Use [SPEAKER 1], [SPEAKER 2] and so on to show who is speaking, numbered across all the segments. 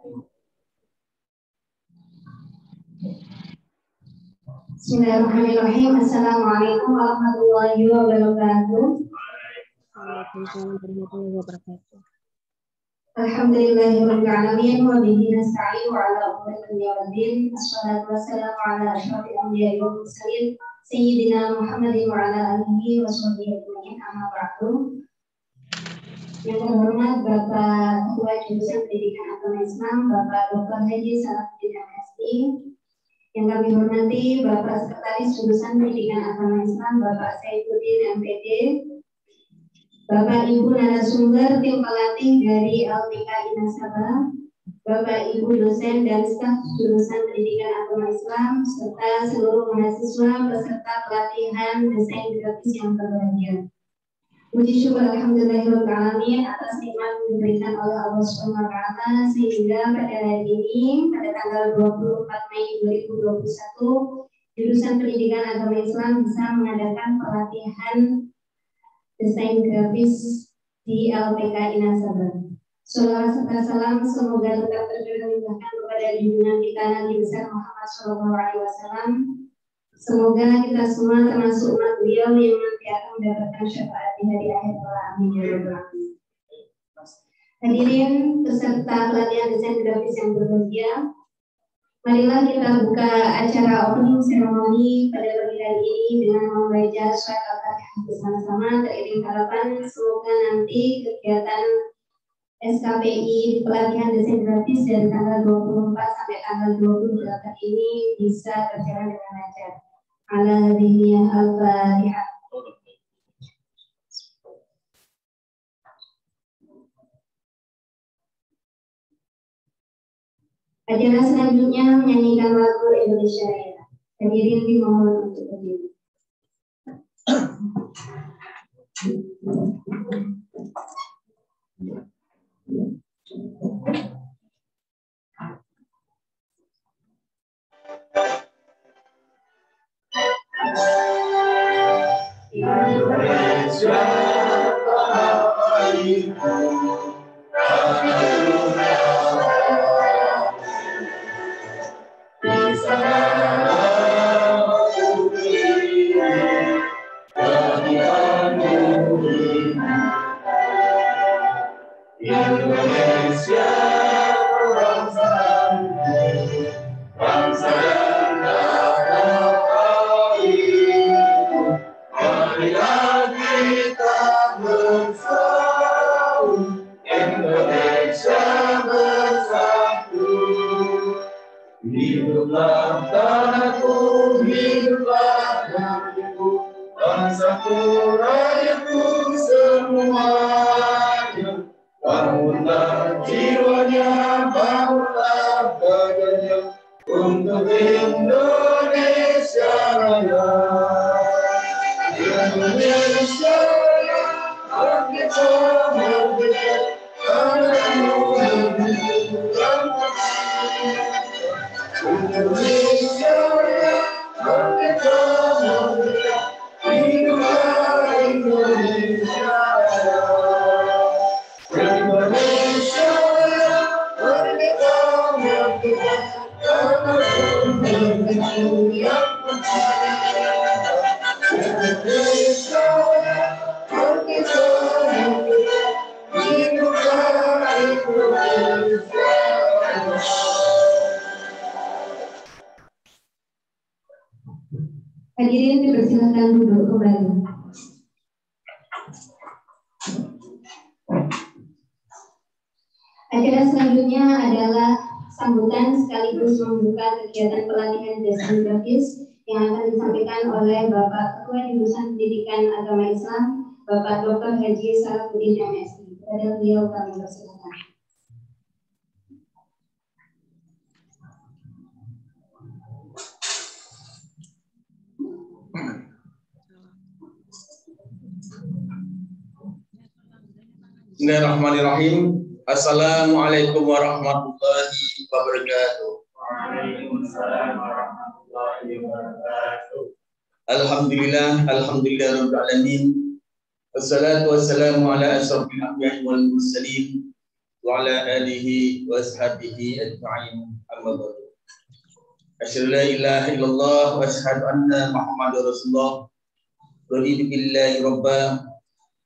[SPEAKER 1] Bismillahirrahmanirrahim. Assalamualaikum warahmatullahi wabarakatuh.
[SPEAKER 2] Waalaikumsalam warahmatullahi wabarakatuh.
[SPEAKER 1] Alhamdulillahirabbil alamin wa bihi nasta'in wa ala umuri dunya waddin. Assalatu wassalamu ala asyrofil anbiya'i wal mursalin sayyidina Muhammadin wa ala alihi wa sahbihi ajma'in. Amma ba'du. Yang terhormat Bapak Ketua Jurusan Pendidikan Agama Islam, Bapak Dr. Haji Salahuddin MSI. Yang kami hormati Bapak Sekretaris Jurusan Pendidikan Agama Islam, Bapak Saifuddin MPD, Bapak Ibu narasumber tim pelatih dari LPK Inasabah, Bapak Ibu dosen dan staf Jurusan Pendidikan Agama Islam, serta seluruh mahasiswa peserta pelatihan desain grafis yang berbahagia. Puji syukur alhamdulillahirabbil alamin atas nikmat yang diberikan oleh Allah Subhanahu wa taala sehingga pada hari ini pada tanggal 24 Mei 2021 Jurusan Pendidikan Agama Islam bisa mengadakan pelatihan desain grafis di LPK Inasabah. Sholawat serta salam semoga tetap tercurahkan kepada junjungan kita Nabi besar Muhammad SAW. Semoga kita semua termasuk umat beliau yang nanti akan mendapatkan syafaat di hari akhir kelak. Amin ya rabbal alamin. Hadirin peserta pelatihan desain grafis yang berbahagia, marilah kita buka acara opening ceremony pada pagi hari ini dengan membaca surat Al-Fatihah bersama-sama teriring harapan semoga nanti kegiatan SKPI pelatihan desain grafis dari tanggal 24 sampai tanggal 28 ini bisa berjalan dengan lancar. Ala hadhihi al-Fatihah. Acara selanjutnya menyanyikan lagu Indonesia Raya. Hadirin dimohon untuk berdiri.
[SPEAKER 3] Indonesia airku, airnya di sana putri kadianmu ini. Indonesia bangsa yang marilah kita bersatu, Indonesia bersatu. Hiduplah tanahku, hiduplah negeriku, bangsaku, rakyatku semuanya. Bangunlah jiwanya, bangunlah badannya untuk Indonesia Raya. Indonesia merdeka, merdeka, tanahku negeriku yang tercinta. Indonesia merdeka, merdeka, hiduplah Indonesia. Indonesia merdeka, merdeka, tanahku negeriku yang tercinta. Indonesia merdeka, merdeka, hiduplah Indonesia.
[SPEAKER 1] Hadirin dipersilakan duduk kembali. Acara selanjutnya adalah sambutan sekaligus membuka kegiatan pelatihan desain grafis yang akan disampaikan oleh Bapak Ketua Jurusan Pendidikan Agama Islam, Bapak Dr. Haji Salahuddin MSI. Kepada beliau kami persilakan.
[SPEAKER 3] Bismillahirrahmanirrahim. Assalamualaikum warahmatullahi wabarakatuh.
[SPEAKER 4] Waalaikumsalam warahmatullahi wabarakatuh.
[SPEAKER 3] Alhamdulillah, alhamdulillah rabbil alamin. Wassalatu wassalamu ala asyrofil anbiya'i wal mursalin wa ala alihi wa ashabihi ajma'in. Amma ba'du. Asyhadu la ilaha illallah wa asyhadu anna Muhammadar Rasulullah. Raditu billahi rabba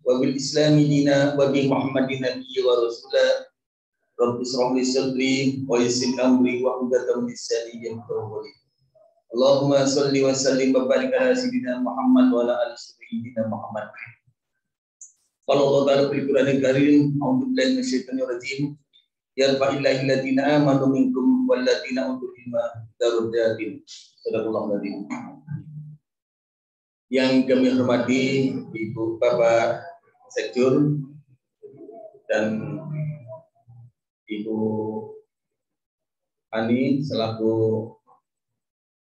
[SPEAKER 3] wa bil islami dina wa bi Muhammadin nabiyya wa rasula. Rabbi shrah li sadri wa yassir amri wa hlul lisani yafqahu qawli. Allahumma shalli wa sallim wa barik ala sayyidina Muhammad wa ala ali sayyidina Muhammad. Qala Allah ta'ala fil Qur'anil Karim, a'udzu billahi minasyaitonir rajim. Yarfa'illahu alladziina aamanu minkum wal ladziina utul ilma darajatin. Sadaqallahul adzim. Yang kami hormati Ibu Bapak Sekjur dan Ibu Ani selaku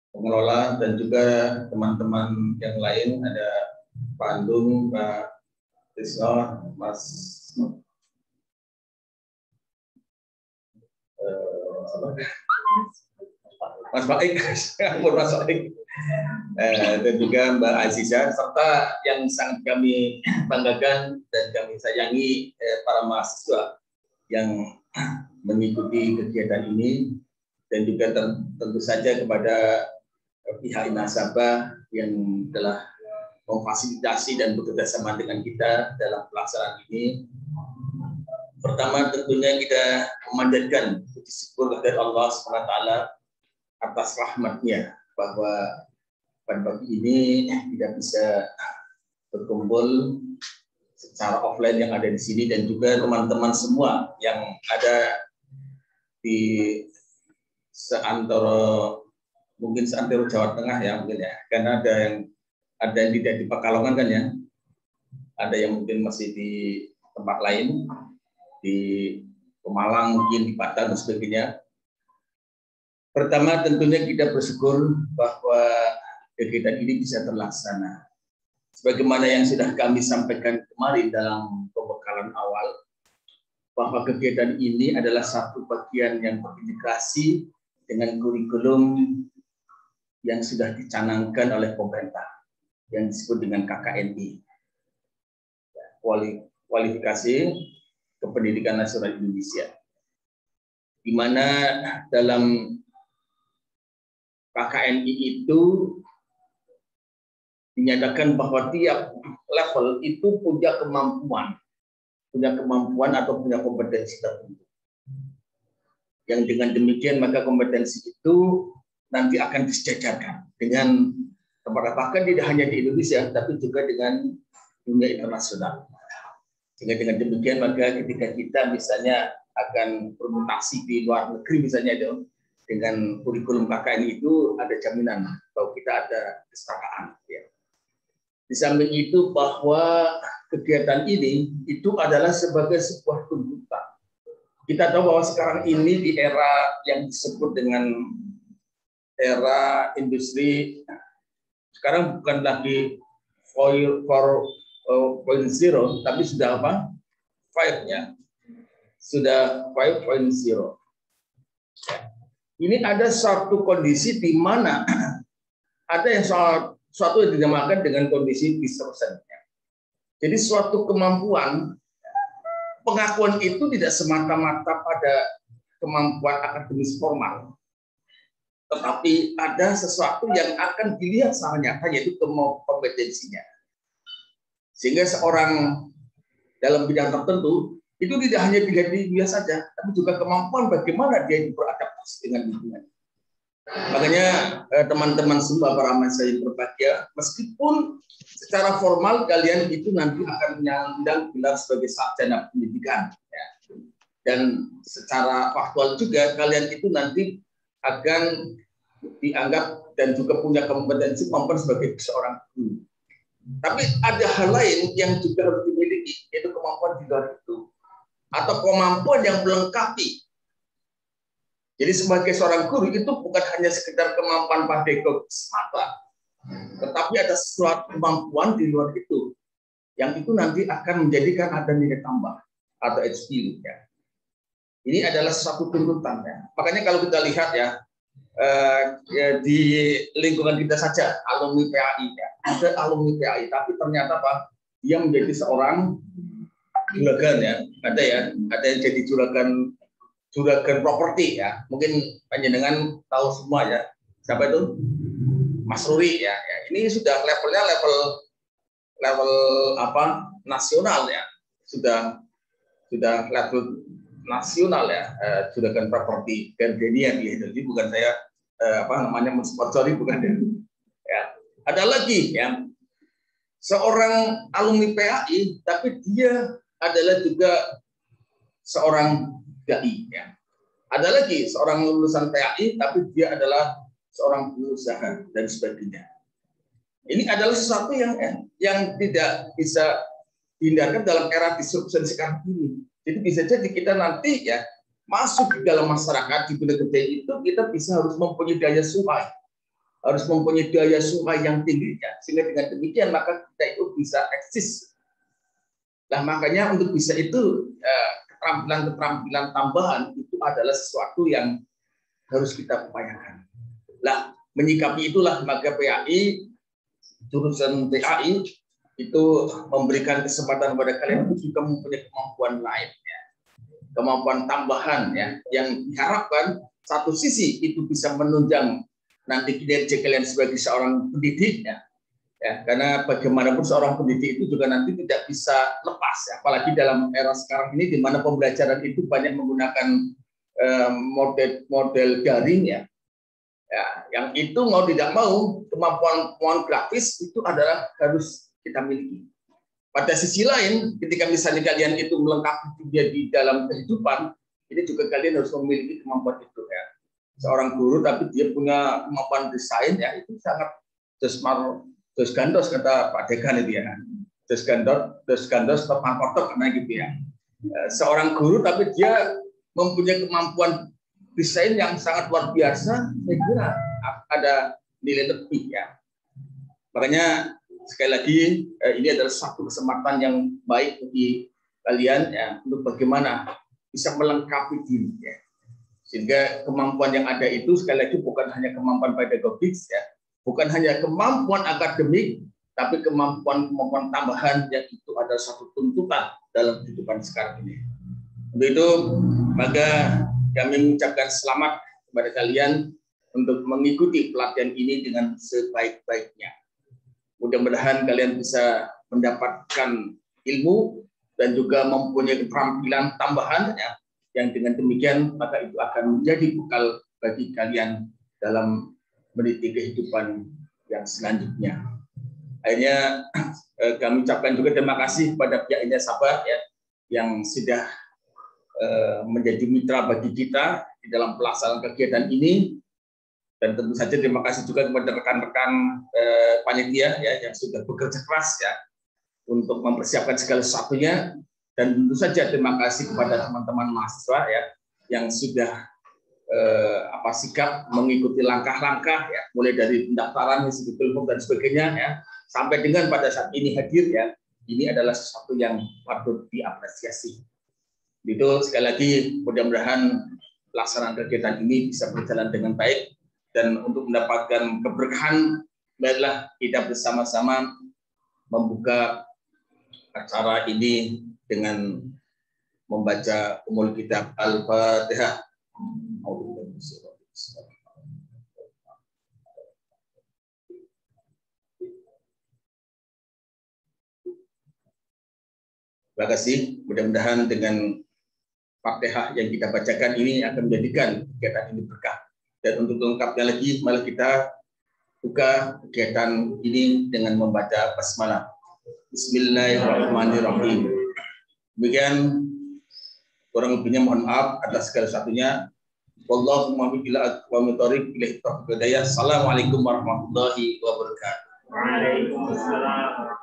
[SPEAKER 3] pengelola dan juga teman-teman yang lain, ada Pak Andung, Pak Tisno, Mas Baik, Mas Baik, dan juga Mbak Aziza, serta yang sangat kami banggakan dan kami sayangi para mahasiswa yang mengikuti kegiatan ini, dan juga tentu saja kepada pihak nasabah yang telah memfasilitasi dan bekerja sama dengan kita dalam pelaksanaan ini. Pertama tentunya kita memanjatkan puji syukur kepada Allah SWT atas rahmatnya bahwa pada pagi ini tidak bisa berkumpul secara offline yang ada di sini, dan juga teman-teman semua yang ada di mungkin seantero Jawa Tengah ya mungkin ya, karena ada yang tidak di Pekalongan kan ya, ada yang mungkin masih di tempat lain, di Pemalang mungkin, di Padang dan sebagainya. Pertama tentunya kita bersyukur bahwa kegiatan ini bisa terlaksana. Sebagaimana yang sudah kami sampaikan kemarin dalam pembekalan awal, bahwa kegiatan ini adalah satu bagian yang terintegrasi dengan kurikulum yang sudah dicanangkan oleh pemerintah, yang disebut dengan KKNI, Kualifikasi Kependidikan Nasional Indonesia, di mana dalam KKNI itu dinyatakan bahwa tiap level itu punya kemampuan atau punya kompetensi tertentu. Yang dengan demikian maka kompetensi itu nanti akan disejajarkan dengan tempat, bahkan tidak hanya di Indonesia tapi juga dengan dunia internasional. Sehingga dengan demikian maka ketika kita misalnya akan bermutasi di luar negeri misalnya itu, dengan kurikulum KKN itu ada jaminan bahwa kita ada kesetaraan. Ya. Di samping itu bahwa kegiatan ini itu adalah sebagai sebuah tuntutan. Kita tahu bahwa sekarang ini di era yang disebut dengan era industri, sekarang bukan lagi 4.0, tapi sudah apa? 5-nya. Sudah 5.0. Ini ada suatu kondisi di mana ada yang suatu yang dinamakan dengan kondisi disruption. Jadi suatu kemampuan, pengakuan itu tidak semata-mata pada kemampuan akademis formal, tetapi ada sesuatu yang akan dilihat secara nyata, yaitu kompetensinya. Sehingga seorang dalam bidang tertentu itu tidak hanya dilihat dia saja, tapi juga kemampuan bagaimana dia beradaptasi dengan lingkungan. Makanya teman-teman semua para mahasiswa yang berbahagia, meskipun secara formal kalian itu nanti akan menyandang gelar sebagai sarjana pendidikan, ya. Dan secara faktual juga kalian itu nanti akan dianggap dan juga punya kompetensi kemampuan sebagai seorang guru. Tapi ada hal lain yang juga harus dimiliki, yaitu kemampuan di luar itu, atau kemampuan yang melengkapi. Jadi sebagai seorang guru itu bukan hanya sekedar kemampuan pedagogik semata, tetapi ada suatu kemampuan di luar itu, yang itu nanti akan menjadikan ada nilai tambah atau skill. Ya. Ini adalah suatu tuntutan. Ya. Makanya kalau kita lihat ya di lingkungan kita saja, alumni PAI, ya. Ada alumni PAI, tapi ternyata Pak, dia menjadi seorang juragan ya, ada yang jadi juragan properti ya. Mungkin panjenengan tahu semua ya. Siapa itu? Mas Ruri ya. Ini sudah levelnya level apa? Nasional ya. Sudah level nasional ya, juragan properti Gardenia ya. Jadi bukan saya mensponsori, bukan ya. Ada lagi ya, seorang alumni PAI tapi dia adalah juga seorang dai ya. Ada lagi seorang lulusan PAI tapi dia adalah seorang pengusaha dan sebagainya. Ini adalah sesuatu yang tidak bisa dihindarkan dalam era disrupsi sekarang ini. Jadi bisa jadi kita nanti ya masuk di dalam masyarakat di dunia kerja itu kita harus mempunyai daya saing, yang tinggi ya. Sehingga dengan demikian maka kita itu bisa eksis. Nah makanya untuk bisa itu keterampilan tambahan itu adalah sesuatu yang harus kita upayakan. Nah menyikapi itulah maka PAI, jurusan PAI itu memberikan kesempatan kepada kalian untuk juga mempunyai kemampuan lain, ya. Kemampuan tambahan ya, yang diharapkan satu sisi itu bisa menunjang nanti kinerja kalian sebagai seorang pendidik ya. Karena bagaimanapun seorang pendidik itu juga nanti tidak bisa lepas, ya. Apalagi dalam era sekarang ini di mana pembelajaran itu banyak menggunakan model daring ya. Yang itu mau tidak mau kemampuan grafis itu adalah harus kita miliki. Pada sisi lain, ketika misalnya kalian itu melengkapi dia di dalam kehidupan, ini juga kalian harus memiliki kemampuan itu ya. Seorang guru tapi dia punya kemampuan desain ya, itu sangat dos gandos kata Pak Dekan itu ya. Dos gandos tepat kotor karena gitu ya. Seorang guru tapi dia mempunyai kemampuan desain yang sangat luar biasa, saya kira ada nilai lebih ya. Makanya sekali lagi ini adalah satu kesempatan yang baik bagi kalian ya untuk bagaimana bisa melengkapi diri ya. Sehingga kemampuan yang ada itu sekali lagi bukan hanya kemampuan pedagogis ya, bukan hanya kemampuan akademik, tapi kemampuan tambahan yang itu adalah satu tuntutan dalam kehidupan sekarang ini. Untuk itu maka kami mengucapkan selamat kepada kalian untuk mengikuti pelatihan ini dengan sebaik-baiknya. Mudah-mudahan kalian bisa mendapatkan ilmu dan juga mempunyai keterampilan tambahan ya, yang dengan demikian maka itu akan menjadi bekal bagi kalian dalam meniti kehidupan yang selanjutnya. Akhirnya kami ucapkan juga terima kasih kepada pihak Indah Sabar ya, yang sudah menjadi mitra bagi kita di dalam pelaksanaan kegiatan ini. Dan tentu saja terima kasih juga kepada rekan-rekan panitia ya yang sudah bekerja keras ya untuk mempersiapkan segala sesuatunya, dan tentu saja terima kasih kepada teman-teman mahasiswa ya yang sudah sikap mengikuti langkah-langkah ya, mulai dari pendaftaran, isi form dan sebagainya ya, sampai dengan pada saat ini hadir ya. Ini adalah sesuatu yang patut diapresiasi. Itu sekali lagi mudah-mudahan pelaksanaan kegiatan ini bisa berjalan dengan baik. Dan untuk mendapatkan keberkahan, baiklah kita bersama-sama membuka acara ini dengan membaca Ummul Kitab Al-Fatihah. Terima kasih. Mudah-mudahan dengan Fatihah yang kita bacakan ini akan menjadikan kegiatan ini berkah. Dan untuk lengkapnya lagi, malah kita buka kegiatan ini dengan membaca basmalah. Bismillahirrahmanirrahim. Demikian kurang lebihnya mohon maaf atas segala satunya. Wallahumma bila aqwamit thoriq ilahi taufiq hidayah. Assalamualaikum warahmatullahi wabarakatuh.
[SPEAKER 4] Waalaikumsalam.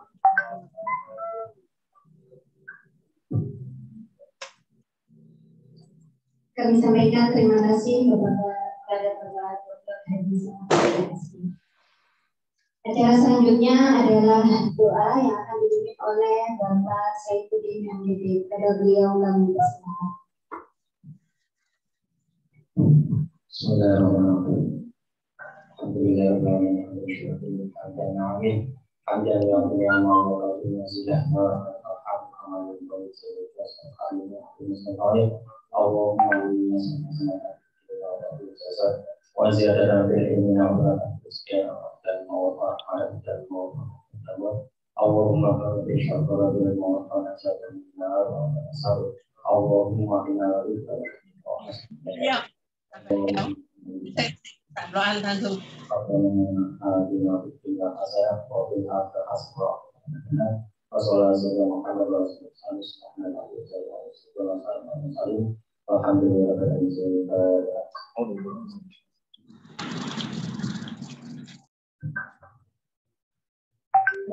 [SPEAKER 1] Kami sampaikan terima kasih kepada Bapak Dr. Hadi Samadhi. Acara selanjutnya adalah doa yang akan dipimpin oleh Bapak Saifuddin MD. Pada beliau kami persilakan.
[SPEAKER 5] Bismillahirrahmanirrahim. Alhamdulillah.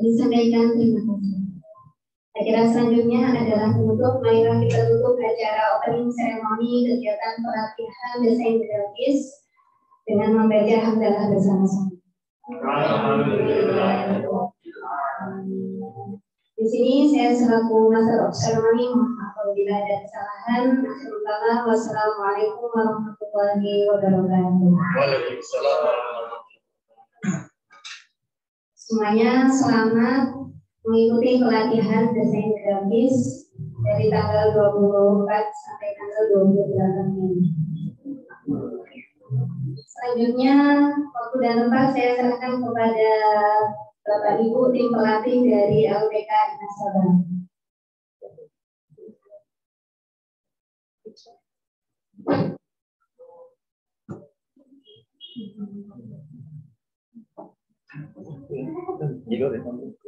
[SPEAKER 1] Disampaikan terima kasih. Acara selanjutnya adalah penutup. Marilah kita tutup acara opening ceremony kegiatan pelatihan desain grafis dengan membaca hamdalah bersama-sama. Di sini saya selaku Master of Ceremony mohon maaf apabila ada kesalahan. Wassalamualaikum warahmatullahi wabarakatuh.
[SPEAKER 3] Waalaikumsalam.
[SPEAKER 1] Semuanya selamat mengikuti pelatihan desain grafis dari tanggal 24 sampai tanggal 28 Mei. Selanjutnya, waktu dan tempat saya serahkan kepada Bapak Ibu tim pelatih dari LPK Nasabah.
[SPEAKER 3] Tidur ya.